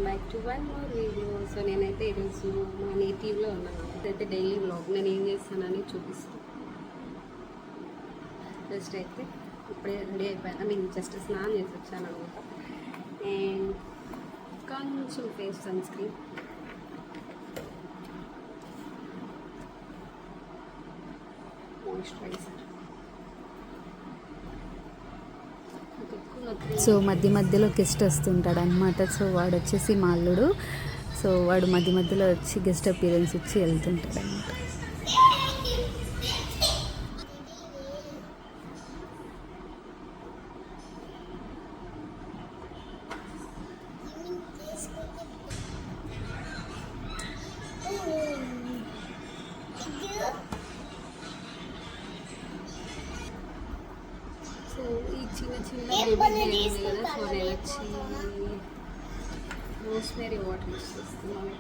Back to one more video. So నేనైతే ఈరోజు మా నేటివ్లో ఉన్నాను. ఇదైతే డైలీ వ్లాగ్. నేను ఏం చేస్తానని చూపిస్తాను. జస్ట్ అయితే ఇప్పుడే రెడీ అయిపోయాను. నేను జస్ట్ స్నానం చేసి వచ్చాను అనమాట. అండ్ కొంచెం face sunscreen, moisturiser. So మధ్యలో గెస్ట్ వస్తుంటాడు అనమాట. సో వాడు వచ్చేసి మా అల్లుడు. సో వాడు మధ్యలో వచ్చి గెస్ట్ అపీరెన్స్ ఇచ్చి వెళ్తుంటాడు అనమాట. సో ఈ చిన్న బేబీ కదా. సో నేను వచ్చి రోస్మేరీ వాటర్ యూస్ చేస్తున్నాను.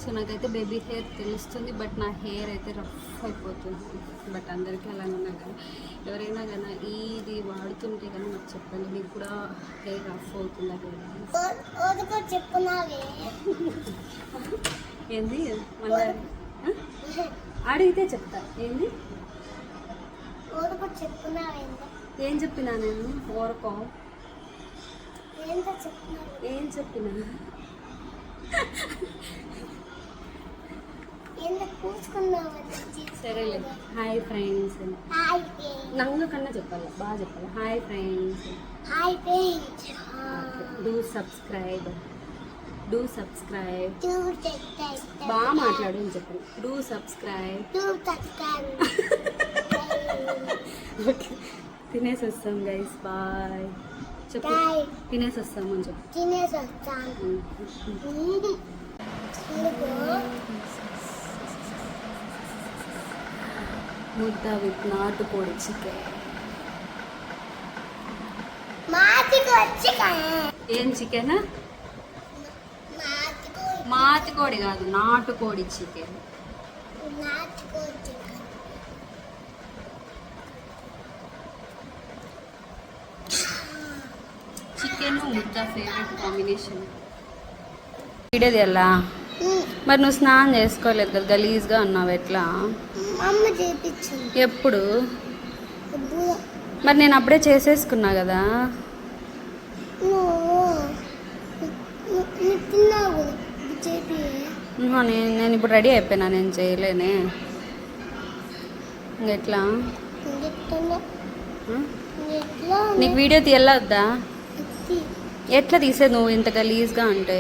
సో నాకైతే బేబీ హెయిర్ తెలుస్తుంది, బట్ నా హెయిర్ అయితే రఫ్ అయిపోతుంది. బట్ అందరికీ అలా ఉన్నా కానీ ఎవరైనా కానీ ఇది వాడుతుంటే కానీ నాకు చెప్పండి, మీకు కూడా హెయిర్ రఫ్ అవుతుందా? ఏంది మళ్ళీ అడిగితే చెప్తా. ఏంది ఏం చెప్పినా నేను? ఓరకో ఏం చెప్పినా? సరేలే. Hi friends. నంగ కన్నా చెప్పాలి, బాగా చెప్పాలి. Hi friends. Do subscribe. బాగా మాట్లాడు అని చెప్పండి. Do subscribe. ఓకే, తినేసి వస్తాం గైస్. బాయ్ చెప్పు. తినేసి వస్తాము అని చెప్పు. ముద్ద విత్ నాటుకోడి చికెన్. ఏం చికెన్? మాతికోడి కాదు, నాటుకోడి చికెన్. చికెన్ ముద్ద ఫేవరెట్ కాంబినేషన్. వీడియోది ఎలా? మరి నువ్వు స్నానం చేసుకోలేదు కదా, గలీజ్గా ఉన్నావు. ఎట్లా? ఎప్పుడు? మరి నేను అప్పుడే చేసేసుకున్నా కదా. నేను ఇప్పుడు రెడీ అయిపోయినా, నేను చేయలేనే. ఇంకెట్లా? నీకు వీడియో తీయల్లా? ఎట్లా తీసేది నువ్వు ఇంత గలీజ్గా అంటే?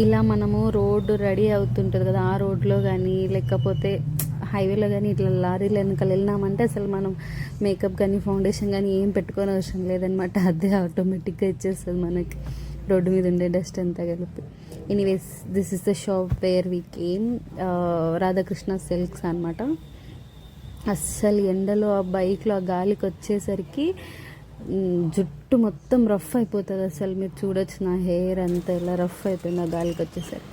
ఇలా మనము రోడ్డు రెడీ అవుతుంటుంది కదా, ఆ రోడ్లో కానీ లేకపోతే హైవేలో కానీ ఇట్లా లారీలు వెనకాల వెళ్ళినామంటే అసలు మనం మేకప్ కానీ ఫౌండేషన్ కానీ ఏం పెట్టుకోని అవసరం లేదనమాట. అదే ఆటోమేటిక్గా ఇచ్చేస్తుంది మనకి రోడ్డు మీద ఉండే డస్ట్ అంతా కలిపి. Anyways, this is the shop where we came. Radhakrishna silks అనమాట. అస్సలు ఎండలో ఆ బైక్లో ఆ గాలికి వచ్చేసరికి జుట్టు మొత్తం రఫ్ అయిపోతుంది. అసలు మీరు చూడొచ్చు, నా హెయిర్ అంతా ఇలా రఫ్ అయిపోయింది ఆ గాలికి వచ్చేసరికి.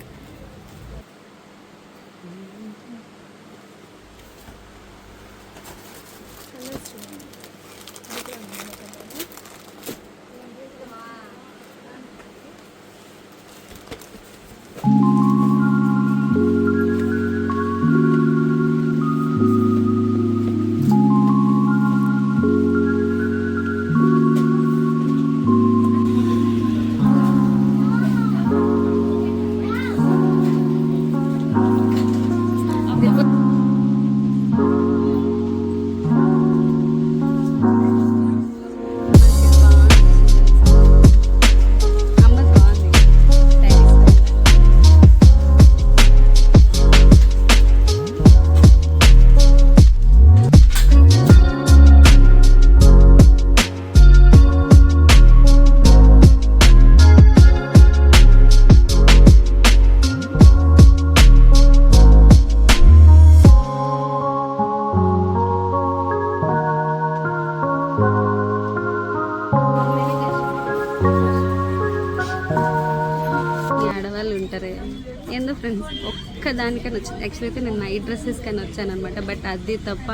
ఏందో ఫ్రెండ్స్ ఒక్క దానికని వచ్చింది. యాక్చువల్లీ అయితే నేను నైట్ డ్రెస్సెస్ కానీ వచ్చాను అనమాట. బట్ అది తప్ప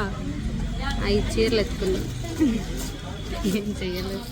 5 చీరలు ఎత్తుకున్నాను. ఏం చెయ్యలేదు.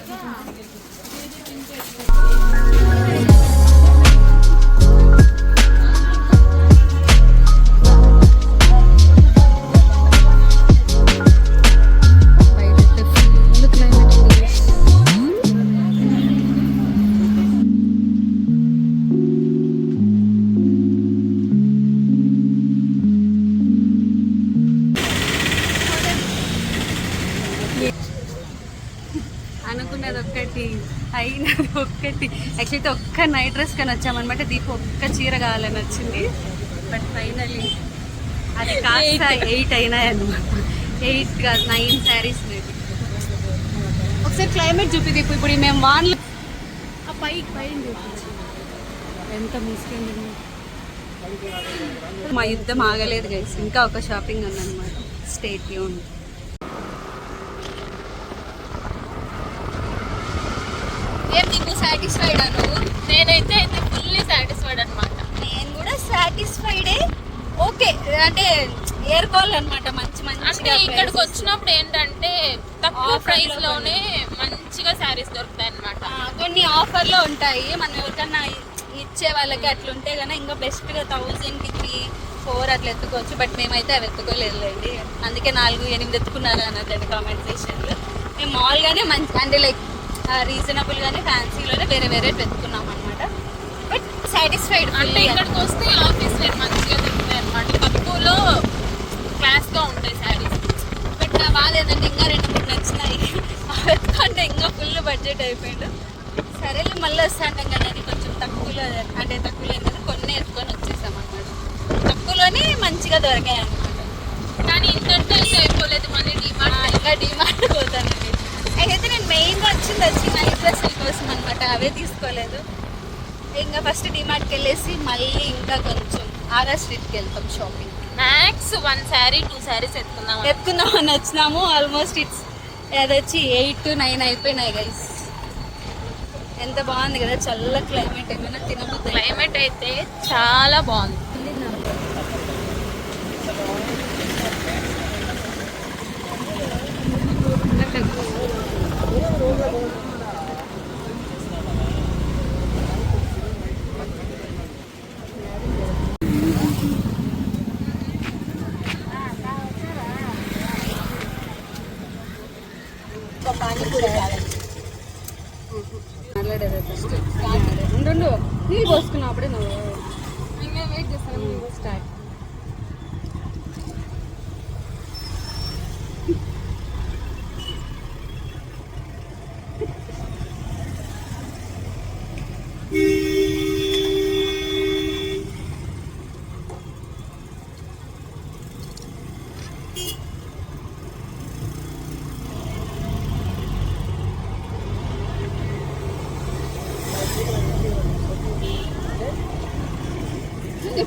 అనుకున్నది ఒక్కటి, అయినది ఒక్కటి. యాక్చువల్లీ ఒక్క నైట్ డ్రెస్ కానీ వచ్చామన్నమాట. దీపు ఒక్క చీర కావాలని వచ్చింది. బట్ ఫైనలీ అది కాస్త 8 అయినాయి అన్నమాట. 8 కాదు 9 శారీస్. ఒకసారి క్లైమేట్ చూపి దీపు. ఇప్పుడు మేము వాన్లో పైన చూపించి ఎంత మిస్కింది. మా యుద్ధం ఆగలేదు గైస్. ఇంకా ఒక షాపింగ్ ఉందన్నమాట. Stay tune. సాటిస్ఫైడ్ నువ్వు? నేనైతే ఫుల్లీ సాటిస్ఫైడ్ అనమాట. నేను కూడా సాటిస్ఫైడే. ఓకే అంటే ఏరుకోవాలన్నమాట మంచి మంచి. అంటే ఇక్కడికి వచ్చినప్పుడు ఏంటంటే తక్కువ ప్రైస్ లోనే మంచిగా శారీస్ దొరుకుతాయి అనమాట. కొన్ని ఆఫర్లో ఉంటాయి. మనం ఎవరికన్నా ఇచ్చే వాళ్ళకి అట్లా ఉంటే కన్నా ఇంకా బెస్ట్గా 1000కి 3, 4 అట్లా ఎత్తుకోవచ్చు. బట్ మేమైతే అవి ఎత్తుకోలేదులేండి. అందుకే 4, 8 ఎత్తుకున్నారు అన్నది కామెంట్ సెక్షన్లో. మేము మామూలుగానే మంచి అంటే లైక్ రీజనబుల్గానే ఫ్యాన్సీలోనే వేరే వేరే వెతుకున్నాం అనమాట. But satisfied. అంటే ఇక్కడికి వస్తే ఆఫీస్ వేర్ మంచిగా దొరుకుతాయి అనమాట. తక్కువలో క్లాస్గా ఉంటాయి శారీస్. బట్ నా బాధ ఏంటంటే ఇంకా 2-3 నచ్చినాయి. వెతుకుంటే ఇంకా ఫుల్ బడ్జెట్ అయిపోయాడు. సరేలే మళ్ళీ వస్తాంటాం కదా అని కొంచెం తక్కువలో, అంటే తక్కువలో ఏంటంటే కొన్ని ఎత్తుకొని వచ్చేసాం అనమాట. తక్కువలోనే మంచిగా దొరికాయి అనమాట. కానీ ఇంతటితో అయితే అయిపోలేదు. మళ్ళీ డిమాండ్ ఇంకా డిమాండ్ పోతాను. అయితే నేను మెయిన్గా వచ్చి నైట్ డ్రెస్సుల కోసం అనమాట. అవే తీసుకోలేదు. ఇంకా ఫస్ట్ డిమార్ట్కి వెళ్ళేసి మళ్ళీ ఇంకా కొంచెం ఆగా స్ట్రీట్కి వెళ్తాం షాపింగ్. మ్యాక్స్ 1 శారీ 2 శారీస్ ఎత్తుకుందామని వచ్చినాము. ఆల్మోస్ట్ అదొచ్చి 8, 9 అయిపోయినాయి గైస్. ఎంత బాగుంది కదా, చల్ల క్లైమేట్. ఏమైనా తినబోతుంది. క్లైమేట్ అయితే చాలా బాగుంది. పానీపూరి మాట్లాడేది ఫస్ట్ ఉండు. నీళ్ళు పోసుకున్నావు అప్పుడే నువ్వు. వెయిట్ చేస్తాను. స్టార్ట్.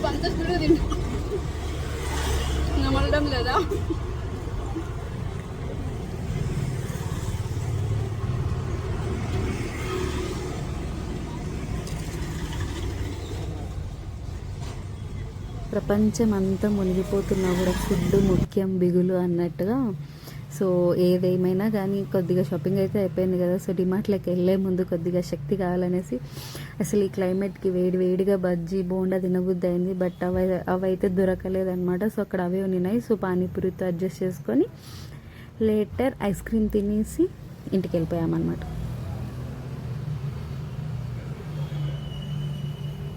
పంత స్పీడ్ తింటా నమ్మడం లేదా? ప్రపంచం అంతా మునిగిపోతున్నా కూడా ఫుడ్ ముఖ్యం బిగులు అన్నట్టుగా. సో ఏదేమైనా కానీ కొద్దిగా షాపింగ్ అయితే అయిపోయింది కదా. సో డిమార్ట్లోకి వెళ్ళే ముందు కొద్దిగా శక్తి కావాలనేసి అసలు ఈ క్లైమేట్కి వేడిగా బజ్జీ బోండా తినబుద్ధి అయింది. బట్ అవైతే దొరకలేదన్నమాట. సో అక్కడ అవే ఉన్నాయి. సో పానీపూరితో అడ్జస్ట్ చేసుకొని లేటర్ ఐస్ క్రీమ్ తినేసి ఇంటికి వెళ్ళిపోయామన్నమాట.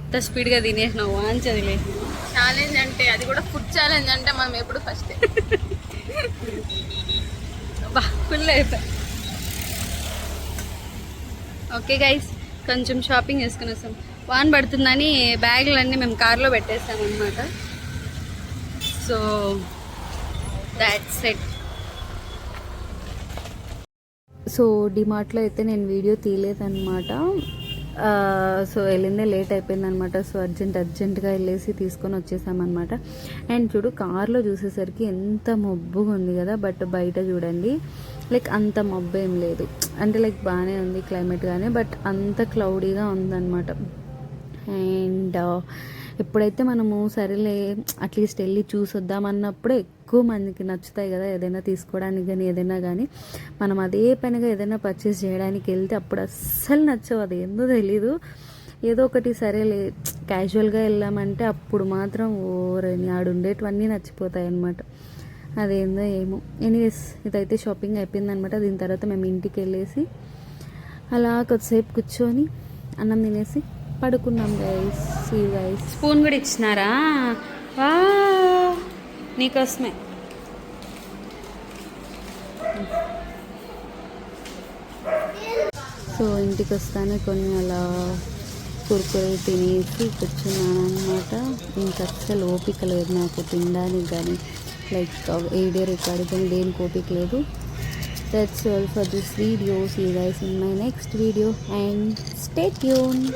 ఎంత స్పీడ్గా తినేసినావు వాంచదిలే. ఛాలెంజ్ అంటే అది కూడా ఫుడ్ ఛాలెంజ్ అంటే మనం ఎప్పుడు ఫస్ట్ ఫుల్ అయిపోయి. ఓకే గైస్, కొంచెం షాపింగ్ చేసుకుని వస్తాం. వాన్ పడుతుందని బ్యాగులన్నీ మేము కార్లో పెట్టేస్తాం అనమాట. So that's it. సో డిమార్ట్లో అయితే నేను వీడియో తీయలేదన్నమాట. సో వెళ్ళిందే లేట్ అయిపోయిందనమాట. సో అర్జెంటుగా వెళ్ళేసి తీసుకొని వచ్చేసామన్నమాట. అండ్ చూడు కార్లో చూసేసరికి ఎంత మబ్బుగా ఉంది కదా. బట్ బయట చూడండి లైక్ అంత మబ్బు ఏం లేదు. అంటే లైక్ బాగానే ఉంది క్లైమేట్ కానీ బట్ అంత క్లౌడీగా ఉందన్నమాట. అండ్ ఎప్పుడైతే మనము సరేలే అట్లీస్ట్ వెళ్ళి చూసొద్దామన్నప్పుడే ఎక్కువ మందికి నచ్చుతాయి కదా ఏదైనా తీసుకోవడానికి కానీ ఏదైనా కానీ. మనం అదే పనిగా ఏదైనా పర్చేస్ చేయడానికి వెళ్తే అప్పుడు అస్సలు నచ్చవు, అది ఏందో తెలీదు. ఏదో ఒకటి సరేలే క్యాజువల్గా వెళ్ళామంటే అప్పుడు మాత్రం ఓరని ఆడుండేటివన్నీ నచ్చిపోతాయి అన్నమాట. అదేందో ఏమో. ఎనీవేస్ ఇదైతే షాపింగ్ అయిపోయిందనమాట. దీని తర్వాత మేము ఇంటికి వెళ్ళేసి అలా కొద్దిసేపు కూర్చొని అన్నం తినేసి పడుకున్నాం గైస్. See guys. స్పూన్ కూడా ఇచ్చినారా? వా నీకోసమే. సో ఇంటికి వస్తానే కొన్ని అలా కురుకురే తినేసి కూర్చున్నాను అనమాట. ఇంకా అస్సలు ఓపిక లేదు నాకు తినడానికి కానీ లైక్ వీడియో రికార్డింగ్ కానీ దేనికి ఓపిక లేదు. That's all for this video. See you guys in my next video and stay tuned.